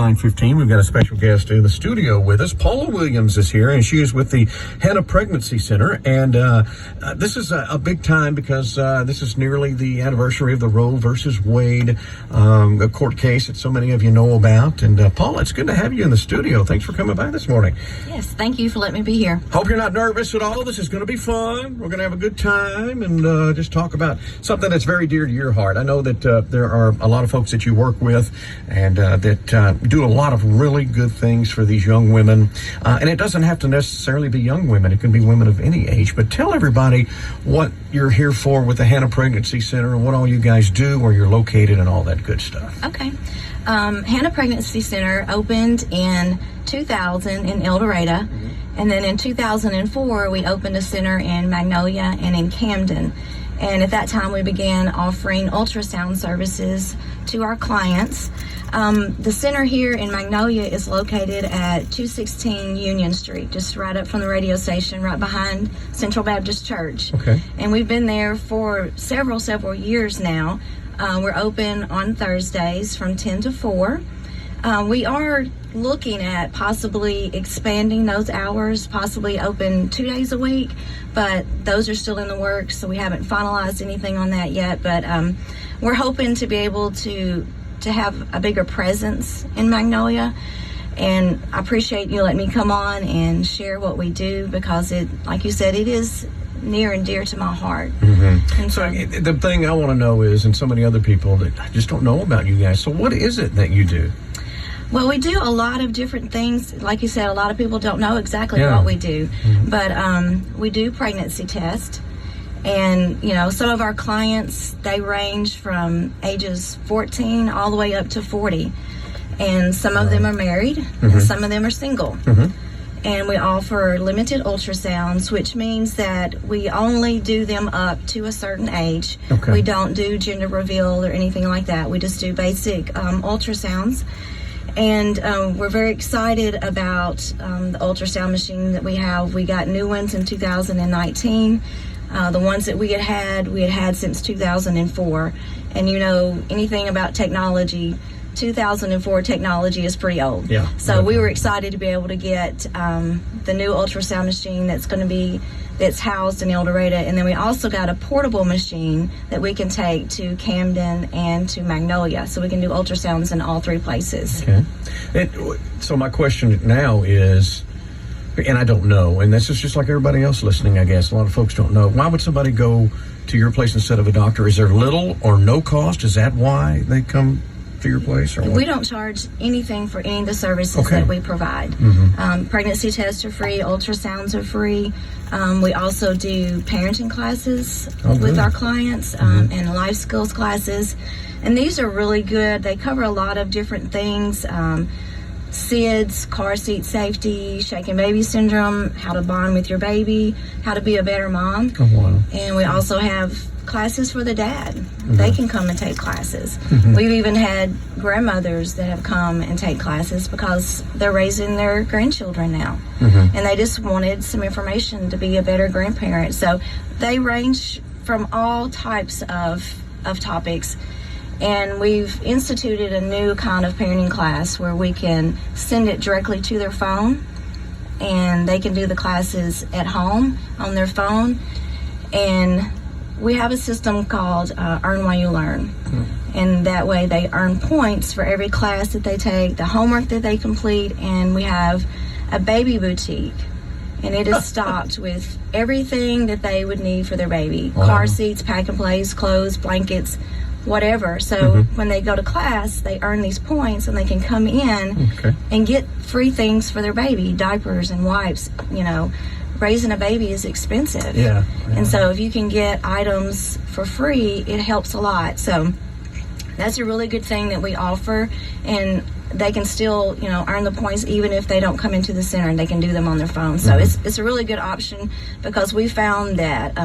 9:15. We've got a special guest in the studio with us. Paula Williams is here, and she is with the Hannah Pregnancy Center. And this is a big time because this is nearly the anniversary of the Roe versus Wade a court case that so many of you know about. And Paula, it's good to have you in the studio. Thanks for coming by this morning. Yes, thank you for letting me be here. Hope you're not nervous at all. This is going to be fun. We're going to have a good time and just talk about something that's very dear to your heart. I know that there are a lot of folks that you work with and that do a lot of really good things for these young women. And it doesn't have to necessarily be young women. It can be women of any age. But tell everybody what you're here for with the Hannah Pregnancy Center and what all you guys do, where you're located, and all that good stuff. Okay. Hannah Pregnancy Center opened in 2000 in El Dorado. And then in 2004, we opened a center in Magnolia and in Camden. And at that time, we began offering ultrasound services to our clients. The center here in Magnolia is located at 216 Union Street, just right up from the radio station, right behind Central Baptist Church. Okay. And we've been there for several years now. We're open on Thursdays from 10 to 4. We are looking at possibly expanding those hours, possibly open 2 days a week, but those are still in the works, so we haven't finalized anything on that yet. But we're hoping to be able to have a bigger presence in Magnolia. And I appreciate you letting me come on and share what we do, because it, like you said, it is near and dear to my heart. Mm-hmm. And so the thing I want to know is, and so many other people that just don't know about you guys, so what is it that you do? Well, we do a lot of different things. Like you said, a lot of people don't know exactly what we do. Mm-hmm. But we do pregnancy tests. And, you know, some of our clients, they range from ages 14 all the way up to 40. And some of them are married, and some of them are single. And we offer limited ultrasounds, which means that we only do them up to a certain age. Okay. We don't do gender reveal or anything like that. We just do basic ultrasounds. And we're very excited about the ultrasound machine that we have. We got new ones in 2019. The ones that we had had since 2004. And you know, anything about technology, 2004 technology is pretty old. Yeah. So we were excited to be able to get the new ultrasound machine that's housed in El Dorado. And then we also got a portable machine that we can take to Camden and to Magnolia. So we can do ultrasounds in all three places. Okay. So my question now is, and I don't know, and this is just like everybody else listening, I guess. A lot of folks don't know. Why would somebody go to your place instead of a doctor? Is there little or no cost? Is that why they come to your place? Or what? We don't charge anything for any of the services that we provide. Pregnancy tests are free. Ultrasounds are free. We also do parenting classes with our clients and life skills classes. And these are really good. They cover a lot of different things. SIDS, car seat safety, shaken baby syndrome, how to bond with your baby, how to be a better mom. Oh, wow. And we also have classes for the dad. They can come and take classes. We've even had grandmothers that have come and take classes because they're raising their grandchildren now. And they just wanted some information to be a better grandparent. So they range from all types of topics. And we've instituted a new kind of parenting class where we can send it directly to their phone, and they can do the classes at home on their phone. And we have a system called Earn While You Learn. And that way they earn points for every class that they take, the homework that they complete. And we have a baby boutique, and it is stocked with everything that they would need for their baby. Wow. Car seats, pack and plays, clothes, blankets, whatever. So when they go to class, they earn these points, and they can come in and get free things for their baby, diapers and wipes. You know, raising a baby is expensive. Yeah. And so if you can get items for free, it helps a lot. So that's a really good thing that we offer, and they can still, you know, earn the points even if they don't come into the center, and they can do them on their phone. So it's a really good option, because we found that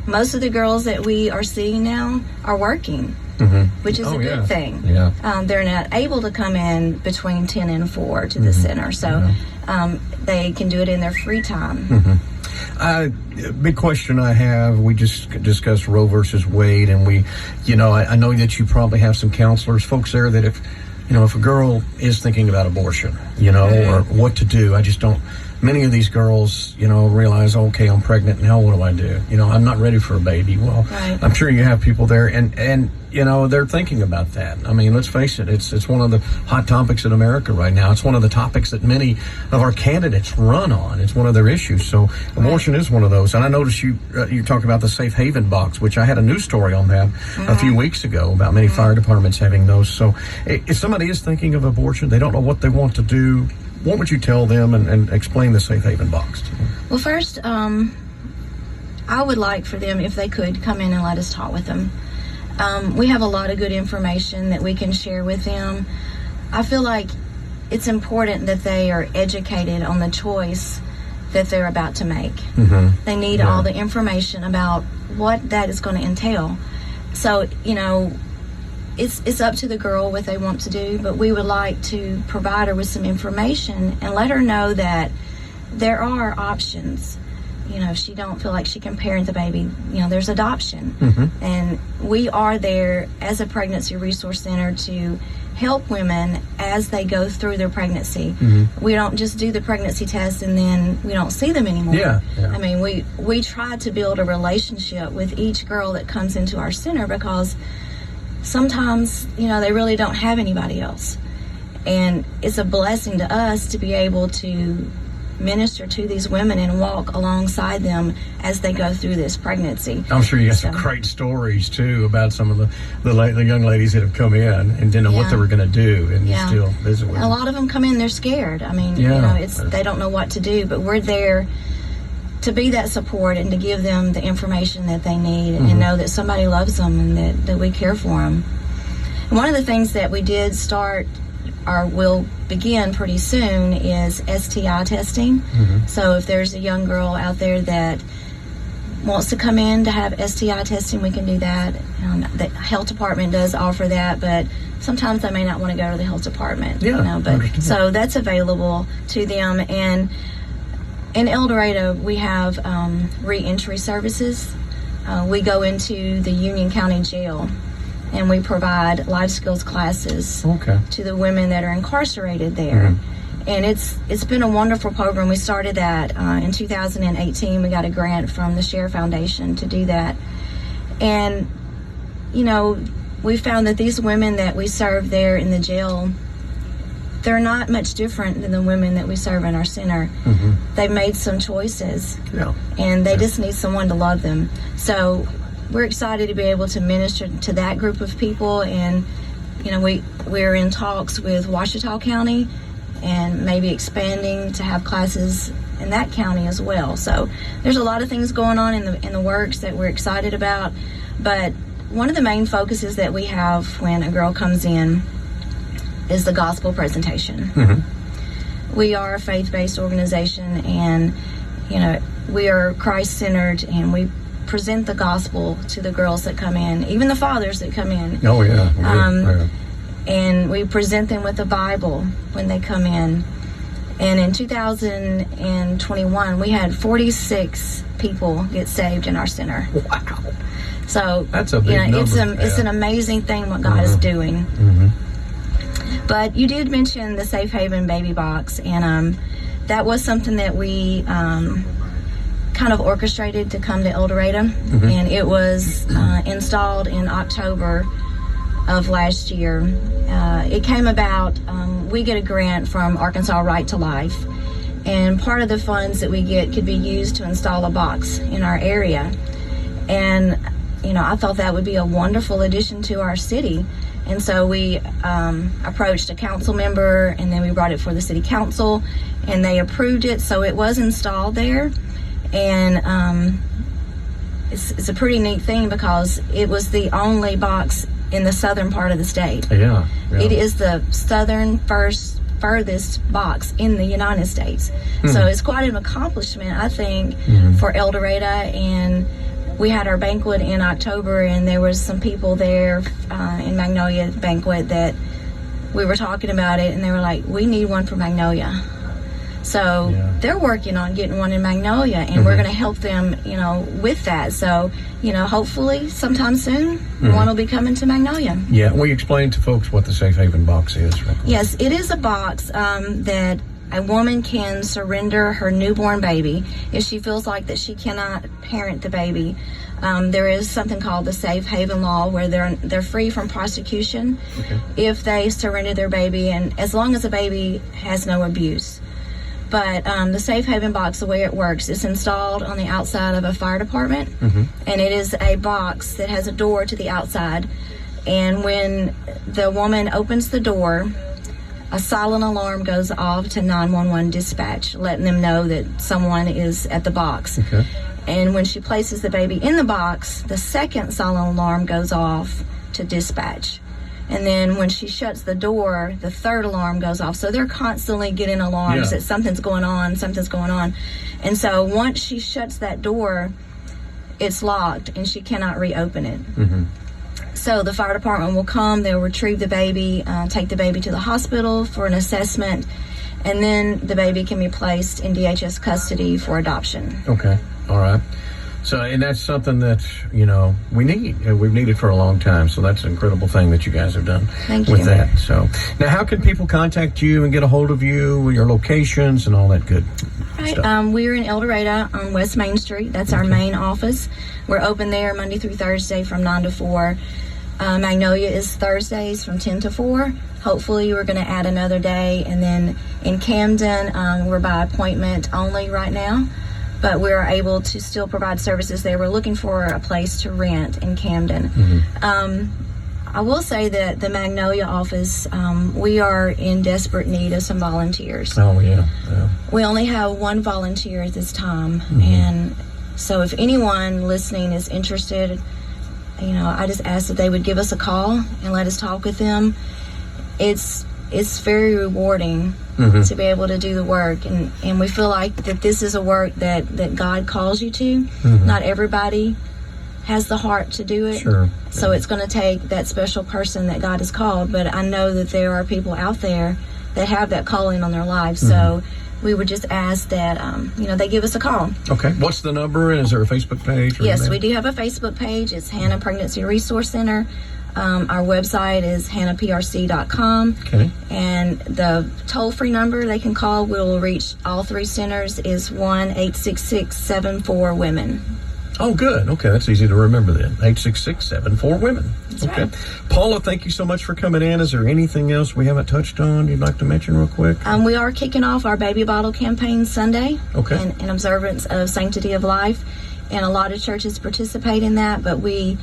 most of the girls that we are seeing now are working, which is a good thing. Yeah. They're not able to come in between 10 and 4 to the center, so they can do it in their free time. Big question I have, we just discussed Roe versus Wade, and I know that you probably have some counselors, folks there that if if a girl is thinking about abortion, or what to do, I just don't. Many of these girls, realize, okay, I'm pregnant, now what do I do? I'm not ready for a baby. Well, right. I'm sure you have people there, and they're thinking about that. I mean, let's face it, it's one of the hot topics in America right now. It's one of the topics that many of our candidates run on. It's one of their issues. So abortion is one of those. And I noticed you talk about the safe haven box, which I had a news story on that a few weeks ago about many fire departments having those. So if somebody is thinking of abortion, they don't know what they want to do, what would you tell them and explain the safe haven box? Well, first, I would like for them, if they could, come in and let us talk with them. We have a lot of good information that we can share with them. I feel like it's important that they are educated on the choice that they're about to make. They need all the information about what that is going to entail. So, it's up to the girl what they want to do, but we would like to provide her with some information and let her know that there are options. If she don't feel like she can parent the baby, there's adoption. And we are there as a pregnancy resource center to help women as they go through their pregnancy. We don't just do the pregnancy test and then we don't see them anymore. Yeah. I mean, we try to build a relationship with each girl that comes into our center, because sometimes, they really don't have anybody else. And it's a blessing to us to be able to minister to these women and walk alongside them as they go through this pregnancy. I'm sure you got some great stories, too, about some of the young ladies that have come in and didn't know what they were going to do, and you still visit with them. A lot of them come in, they're scared. I mean, they don't know what to do, but we're there to be that support and to give them the information that they need and know that somebody loves them and that we care for them. And one of the things that we did start, or will begin pretty soon, is STI testing. So if there's a young girl out there that wants to come in to have STI testing, we can do that. The health department does offer that, but sometimes they may not want to go to the health department. So that's available to them. And in El Dorado, we have re-entry services. We go into the Union County Jail and we provide life skills classes to the women that are incarcerated there. And it's been a wonderful program. We started that in 2018. We got a grant from the Share Foundation to do that. And, we found that these women that we serve there in the jail, they're not much different than the women that we serve in our center. They've made some choices, and they just need someone to love them. So we're excited to be able to minister to that group of people, and we're in talks with Ouachita County and maybe expanding to have classes in that county as well. So there's a lot of things going on in the works that we're excited about, but one of the main focuses that we have when a girl comes in is the gospel presentation. We are a faith-based organization, and we are Christ-centered, and we present the gospel to the girls that come in, even the fathers that come in. And we present them with the Bible when they come in. And in 2021, we had 46 people get saved in our center. Wow. So that's a big number. It's an amazing thing what God is doing. But you did mention the Safe Haven baby box, and that was something that we kind of orchestrated to come to El Dorado, and it was installed in October of last year. It came about, we get a grant from Arkansas Right to Life, and part of the funds that we get could be used to install a box in our area. And I thought that would be a wonderful addition to our city. And so we approached a council member, and then we brought it for the city council, and they approved it. So it was installed there. And it's a pretty neat thing because it was the only box in the southern part of the state. It is the furthest box in the United States. So it's quite an accomplishment, I think, for El Dorado. And we had our banquet in October, and there was some people there in Magnolia banquet that we were talking about it, and they were like, we need one for Magnolia. So they're working on getting one in Magnolia, and we're going to help them, with that. So, hopefully sometime soon, one will be coming to Magnolia. Yeah, will you explain to folks what the Safe Haven box is? Yes, it is a box that a woman can surrender her newborn baby if she feels like that she cannot parent the baby. There is something called the Safe Haven law where they're free from prosecution if they surrender their baby, and as long as the baby has no abuse. But the Safe Haven box, the way it works, it's installed on the outside of a fire department, and it is a box that has a door to the outside. And when the woman opens the door, a silent alarm goes off to 911 dispatch, letting them know that someone is at the box. And when she places the baby in the box, the second silent alarm goes off to dispatch. And then when she shuts the door, the third alarm goes off. So they're constantly getting alarms that something's going on. And so once she shuts that door, it's locked and she cannot reopen it. So the fire department will come, they'll retrieve the baby, take the baby to the hospital for an assessment, and then the baby can be placed in DHS custody for adoption. Okay, all right. So, and that's something that, we need. We've needed for a long time. So that's an incredible thing that you guys have done with that. So now how can people contact you and get a hold of you, your locations and all that good stuff? We're in El Dorado on West Main Street. That's our main office. We're open there Monday through Thursday from 9 to 4. Magnolia is Thursdays from 10 to 4. Hopefully we're going to add another day. And then in Camden, we're by appointment only right now, but we're able to still provide services there. We're looking for a place to rent in Camden. I will say that the Magnolia office, we are in desperate need of some volunteers. We only have one volunteer at this time. And so if anyone listening is interested, I just ask that they would give us a call and let us talk with them. It's very rewarding to be able to do the work, and we feel like that this is a work that God calls you to. Not everybody has the heart to do it. So it's going to take that special person that God has called, but I know that there are people out there that have that calling on their lives. So we would just ask that, they give us a call. Okay. What's the number? Is there a Facebook page? Yes, we do have a Facebook page. It's Hannah Pregnancy Resource Center. Our website is hannahprc.com. And the toll-free number they can call, will reach all three centers, is 1-866-74-WOMEN. Oh, good. Okay, that's easy to remember then. 866-74-WOMEN. That's right. Paula, thank you so much for coming in. Is there anything else we haven't touched on you'd like to mention real quick? We are kicking off our baby bottle campaign Sunday in observance of Sanctity of Life. And a lot of churches participate in that, but we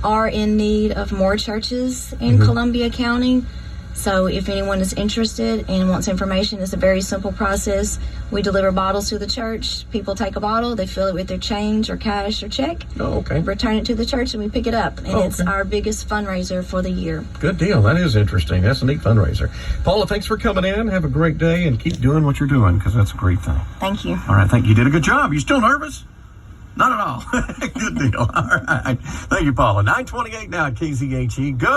are in need of more churches in Columbia County. So if anyone is interested and wants information, it's a very simple process. We deliver bottles to the church. People take a bottle, they fill it with their change or cash or check. Return it to the church, and we pick it up. And it's our biggest fundraiser for the year. Good deal. That is interesting. That's a neat fundraiser. Paula, thanks for coming in. Have a great day, and keep doing what you're doing, because that's a great thing. Thank you. All right. Thank you. You did a good job. You still nervous? Not at all. Good deal. All right. Thank you, Paula. 9:28 now at KZHE. Good.